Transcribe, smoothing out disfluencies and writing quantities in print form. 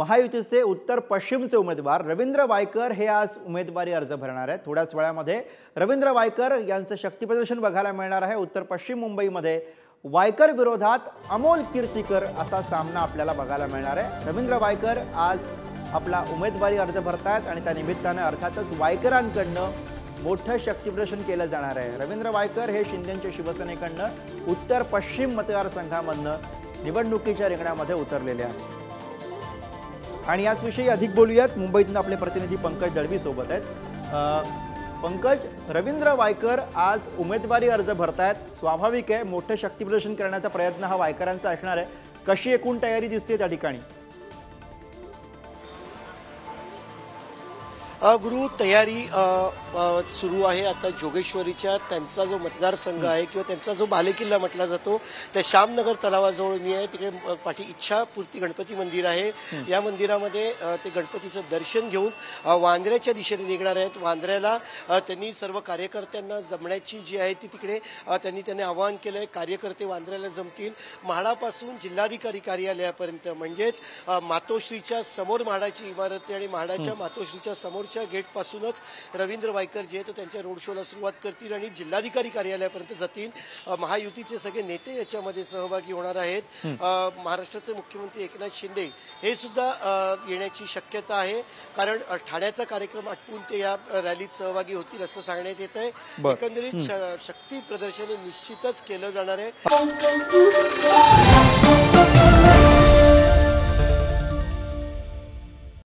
महायुतीचे उत्तर पश्चिमचे उमेदवार रवींद्र वायकर हे आज उमेदवारी अर्ज भरणार आहेत। थोड्याच वेळामध्ये रवींद्र वायकर यांचं शक्तीप्रदर्शन बघायला मिळणार आहे। उत्तर पश्चिम मुंबईमध्ये वायकर विरोधात अमोल कीर्तीकर असा सामना आपल्याला बघायला मिळणार आहे। रवींद्र वायकर आज आपला उमेदवारी अर्ज भरतायत आणि त्या निमित्ताने अर्थातच वायकरांकडनं मोठं शक्तीप्रदर्शन केलं जाणार आहे। रवींद्र वायकर हे शिंदेच्या शिवसेनेकडनं उत्तर पश्चिम मतदारसंघामधनं निवडणुकीच्या रिंगणामध्ये उतरलेले आहेत। आणि याच विषयी अधिक बोलूयात। मुंबईतून आपले प्रतिनिधी पंकज दळवी सोबत आहेत। पंकज, रवींद्र वायकर आज उमेदवारी अर्ज भरतायत, स्वाभाविक आहे मोठं शक्तीप्रदर्शन करण्याचा प्रयत्न हा वायकरांचा असणार आहे। कशी एकूण तयारी दिसते त्या ठिकाणी? गुरु, तयारी सुरू आहे। आता जोगेश्वरीच्या त्यांचा जो मतदारसंघ आहे किंवा त्यांचा जो बालेकिल्ला म्हटला जातो त्या श्यामनगर तलावाजवळ मी आहे। तिकडे पाठी इच्छापूर्ती गणपती मंदिर आहे। या मंदिरामध्ये ते गणपतीचं दर्शन घेऊन वांद्र्याच्या दिशेने निघणार आहेत। वांद्र्याला त्यांनी सर्व कार्यकर्त्यांना जमण्याची जी आहे ती तिकडे त्यांनी आवाहन केलंय। कार्यकर्ते वांद्र्याला जमतील। म्हाडापासून जिल्हाधिकारी कार्यालयापर्यंत, म्हणजेच मातोश्रीच्या समोर म्हाडाची इमारत आहे आणि म्हाडाच्या मातोश्रीच्या समोर गेट पासूनच रवींद्र वायकर जे तो त्यांच्या रोड शोला सुरुवात करतील आणि जिल्हाधिकारी कार्यालयापर्यंत जातील। महायुतीचे सगळे नेते याच्यामध्ये सहभागी होणार आहेत। महाराष्ट्राचे मुख्यमंत्री एकनाथ शिंदे हे सुद्धा येण्याची शक्यता आहे, कारण ठाण्याचा कार्यक्रम आटपून ते या रॅलीत सहभागी होतील असं सांगण्यात येत आहे। एकंदरीत शक्ती प्रदर्शन निश्चितच केलं जाणार आहे।